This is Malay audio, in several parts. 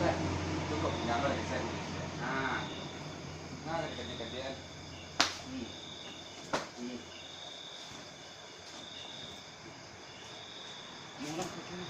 kan? Cukup, jangan lagi saya. Nah, nah kerja-kerjaan. Murah kerjanya.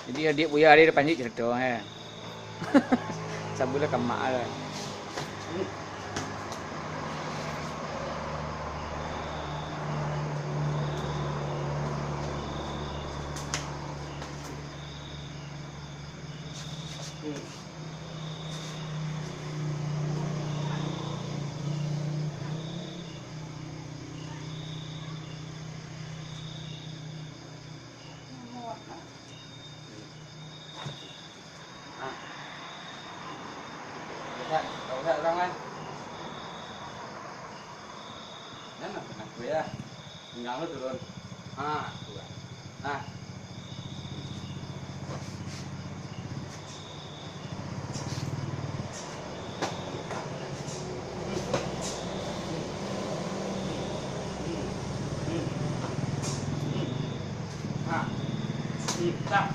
Jadi adik buaya dia panjang cerita Sabula kemak lah. Kau lihat orang kan? Jangan kena gue ya. Tinggal lu turun. Tuh. Nah. Stop.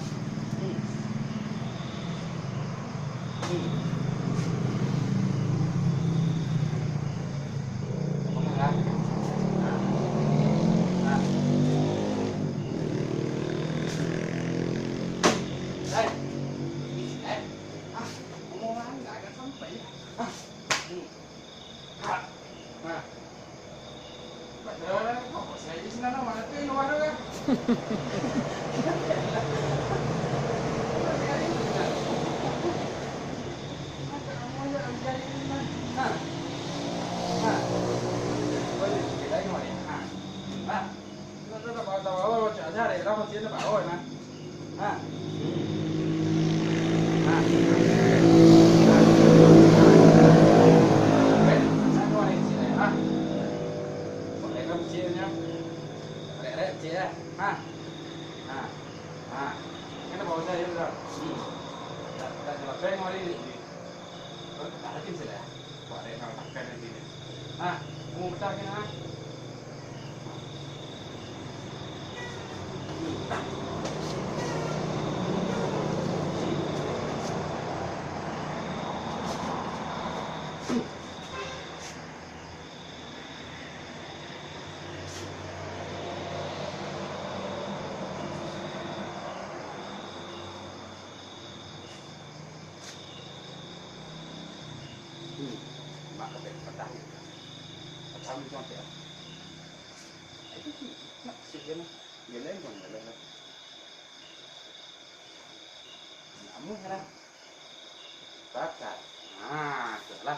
Lah.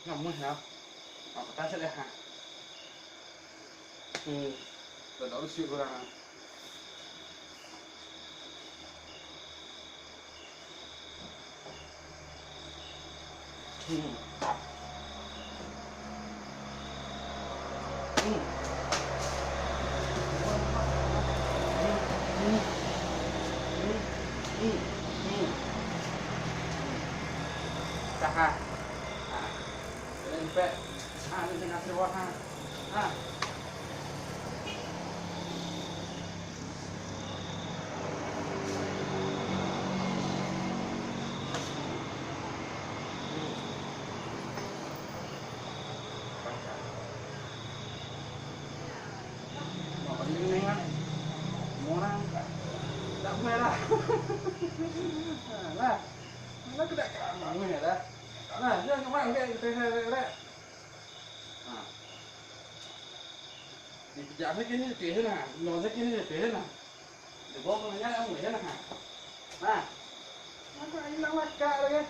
Ngomong sao? Ta sẽ đây hả? Rồi đó chịu rồi à? Ha. Sampai ini tengah terwah ha. Murah tak merah. Lah. Nó cứ đại cả mọi người này đây. Này, nhưng các bạn cái đấy. Thì giảm cái này chế thế nào, nó cái này chế thế nào. Để bố con nhá ông người thế nào hả? Nè. Nó có anh đang lắc cả đây.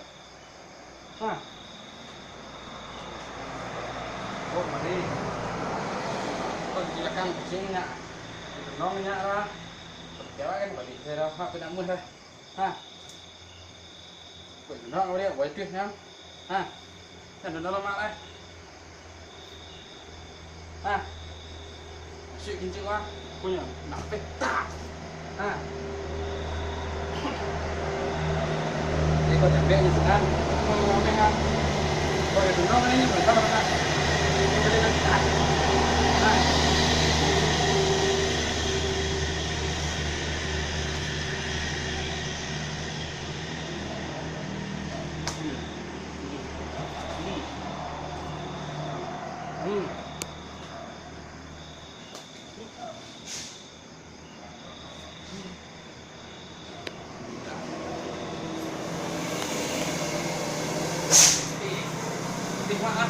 Bố mà đi. Con chỉ là căng của chính nhạ. Nó nhạ ra. Kéo anh phải bị thế đâu, cái đã mưa thôi. Vậy nó ở đây quay tuyệt nhá. Xem nó mát đấy. masuk kinci lah. Punya nak petak. Ah. Ini kau jambe ni senang. Kau jambe kan. Kau ada tunang mana ni? Berapa mana? Ini boleh nak tak? Ah. Mak ah.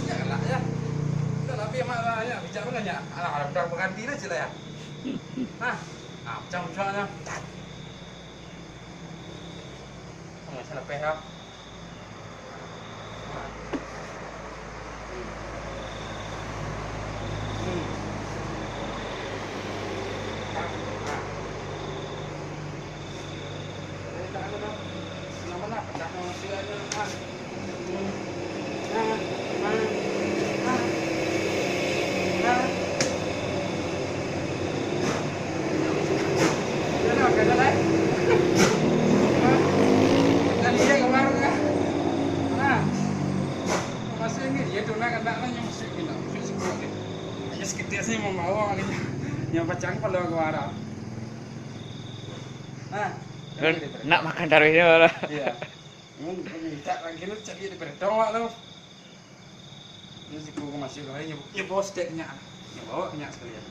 Janganlah ya. Kalau biar mak lah ya, bijak mana ya? Alah, dah berganti dah cila ya. Nah, macam-macam nya. Enggak salah pehak. Yang pacang kalau gua ada. Nak makan taruhnya lah. Iya. Minta lagi lu cari di pertama lu. Ini sih gua masih kemarin nyebawa steknya. Nyebawa banyak sekalian.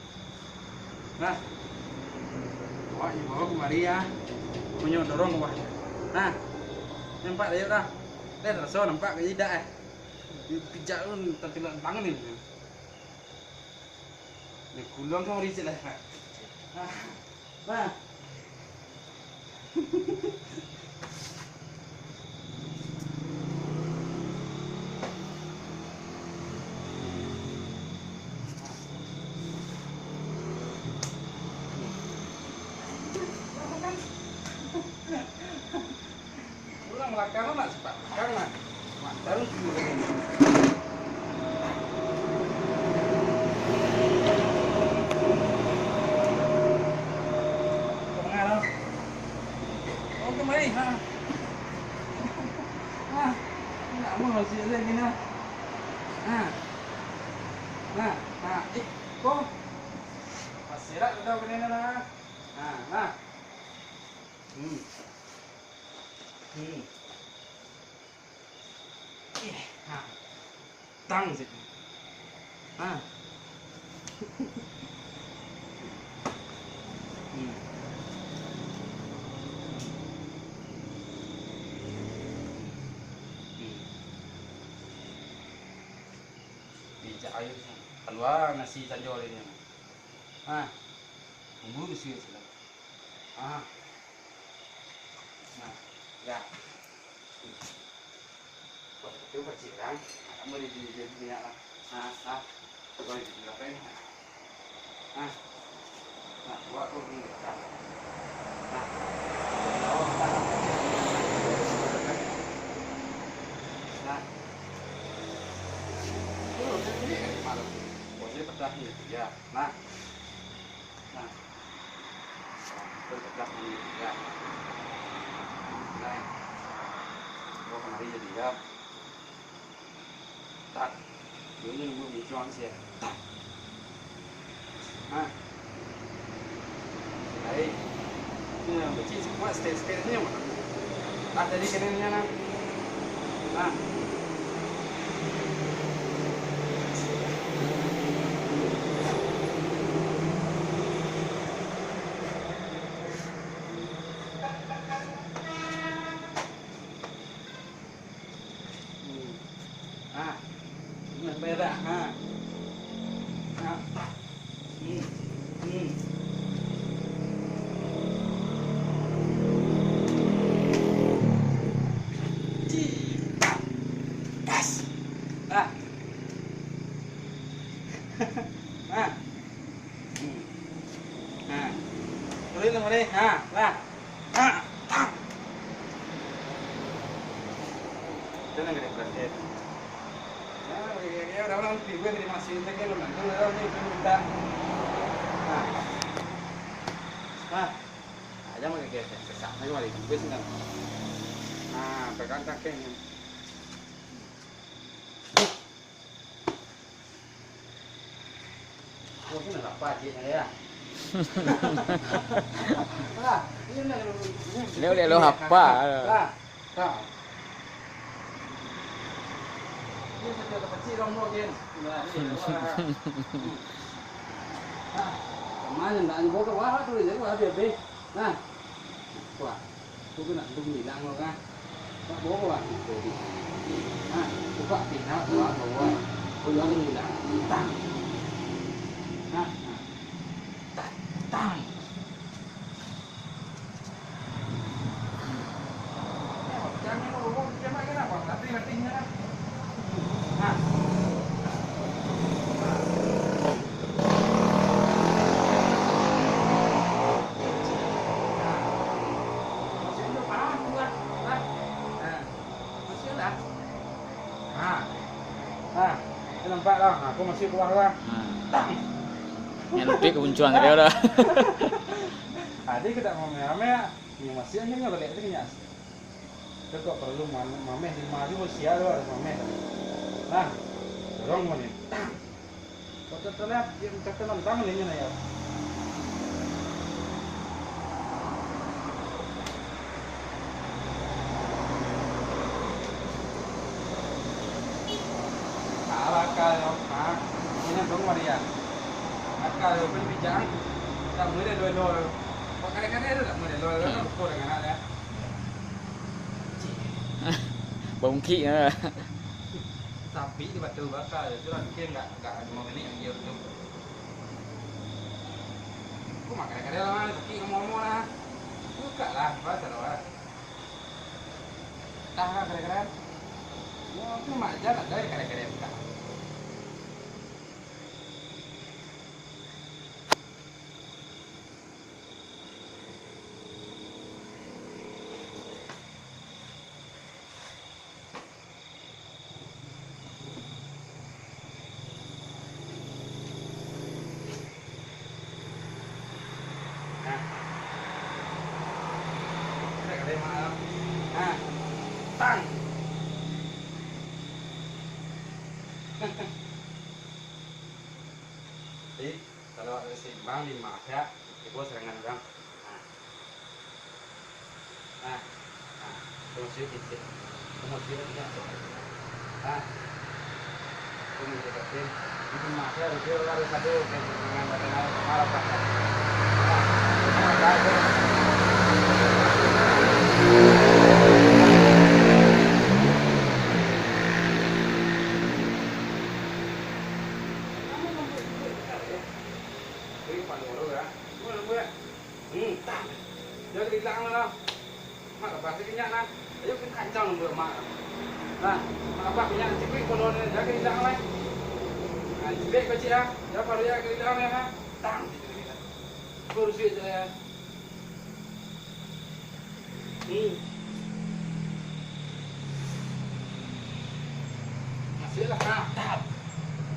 Nah. Nyebawa kemari ya. Punya dorong gua. Nah. Nampak dah dah. Dah rasa nampak ke tidak pijak lu tertilak tangan ni. Ni kulong kau risik lah. Nah. Pulang belakang nak cepat. Belakang nak. Mak taruh dulu begini. Mari, ha. Ha. Nak mau masih lagi nak. Ha. Nah, nah, kau. Pasirat dah kena lah. Ha, nah. Ha. Tang sih. Ha. Air keluar nasi tanjol ini. Bumbu mesti sudah. Nah, ya. Itu percikan. Kamu di minyak lah. Boleh di apa ini? Nah, buat tu ni. Boleh pedah ni, ya. Nah, pedah ni, ya. Nah, gua kemari jadi ya. Tak, ini gua bijuan sih. Tak. Baik. Ini yang kecil semua stage ni mana? Ada di kenanya nak. Merah, Tuloy na mali, lah. Ito na ganit. orang gue dari masih itu kan nanti orang ini minta. Nah, aja mau kayak sesak lagi kali gue sih nggak. Nah, pegang kakinya. Oh, ini nggak apa sih ya? Ah, ini Leo apa? Nah. Ini sudah kecil dong mungkin. Nah, ini. Nah, kemarin nggak nyebut ke wah tuh jadi wah dia deh. Nah, wah, tôi cứ nặng tôi nghỉ lặng rồi nha. Các bố các bạn rồi đi. À, tôi gọi thì nó quá rồi. Tôi nói nghỉ lặng tăng. Ha, tăng. Jangan ngomong jangan kenapa? Tapi pentingnya kan. Nah. Nampak lah, aku masih keluar lah. Yang lebih kemunculan dia dah. Adik kita mau merah yang masih hanya nggak lihat itu nyas. Itu kok perlu mameh di maju usia loh harus mameh. Nah, dorong mau nih. Kau terlihat yang terkenal tangan ini nih ya. Kalau ini dong Maria. Kalau berbicara, tak boleh dua-dua. Kok kadang-kadang itu tak boleh dua-dua kan ukur dengan ada. Bongki ya. Tapi di batu bakal itu nanti nggak ada mobil yang dia itu. Kok makan kadang-kadang lah, tapi ngomong lah. Buka lah, bahasa lah. Tahan kadang-kadang. Mau tu mak jalan dari kadang-kadang buka. Tang. Jadi kalau ada seimbang di masa itu serangan orang. Nah, kemudian itu, kemudian ini apa? Nah, kemudian itu itu masa itu harus satu dengan malam pasar. Jadi bilang lah, mak apa sih kenyak nah, ayo kita kacau nombor mak. Nah, mak apa kenyak cikik kolon ni, jadi bilang lah. Nah, cikik kecil ah, ya baru ya kita bilang ya, tang. Kursi je ya. Masih lah, tahap.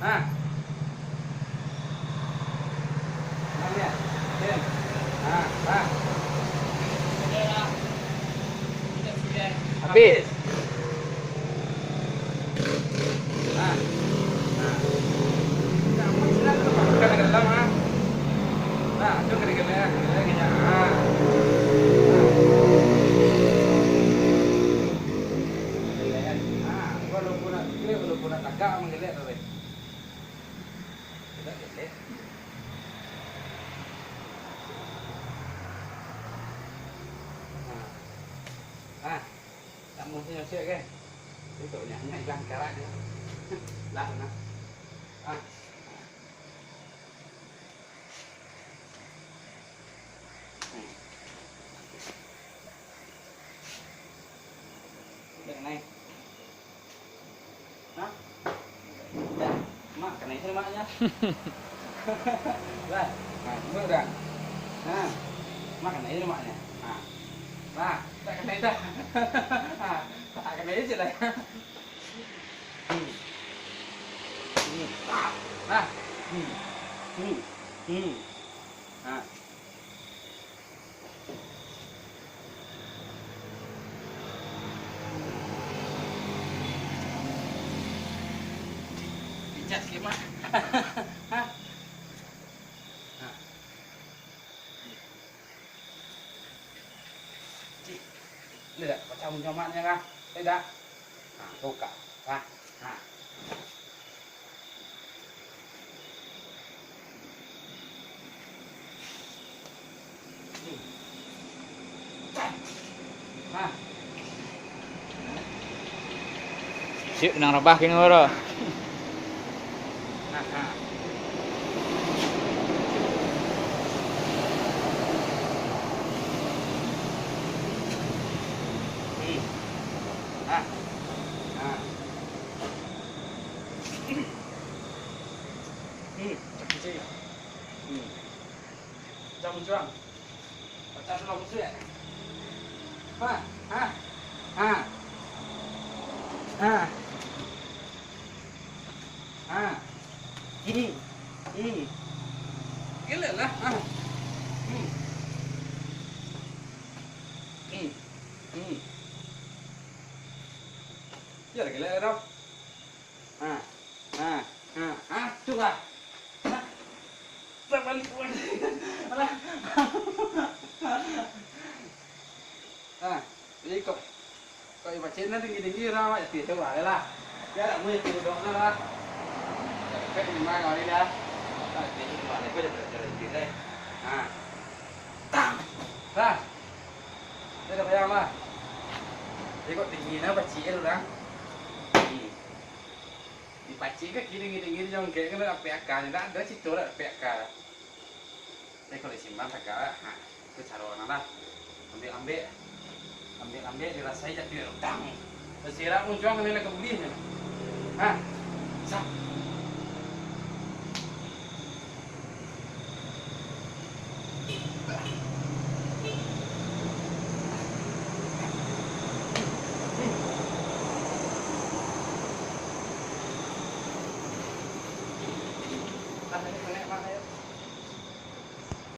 Nah. Namanya, Ken. Nah. Habis. Nah. Kamu sudah kan ada dalam ah. Nah, itu kira-kira kayaknya. Walaupun nak tagak mengelet tu. Tidak gelet. Tak mesti nasihat kan? Itu nyanyi ikan karat dia. Lah nah. Yang này. Hah? Ya, mak cái này thôi mak nhá. Đây, mưa đã. Nah, mak cái này thôi mak nhá. Nah, tak cái này dah. Tak cái này je dah. Nah. Nah. Pijat sikit mak. Hah? Nah. Cik. Ini dah macam jamaknya kan? Tidak. Nah, buka. Nah. Nah. Nah. Siap nang rabah kini ora. Nah, nah. Nah. Nah. Cakap cik. Jangan mencuang. Baca dulu musuh ya. Ha, ha, ha, ha, ha. Gila lah. Ha. Ya gila dah. Ha, ha, ha, ha. Cuba. Ha. Terbalik pun. Alah. À, đi cậu cậu mà trên nó đi ra vậy thì tôi bảo là cái là nguyên từ đó ra cái mình mai gọi đi ra thì chúng bạn này có được gì đây à tạm ra đây là phải không à đây có tình gì nó bạch chỉ rồi đó thì bạch chỉ cái kia đi trong cái nó là bẹt cả thì đã đỡ chỉ chỗ là bẹt cả đây có thể xin bán phải cả à cái xả đồ nó ra ambil dirasai jadi tang. Tersirat muncul kan ini kebeli. Hah? Sah.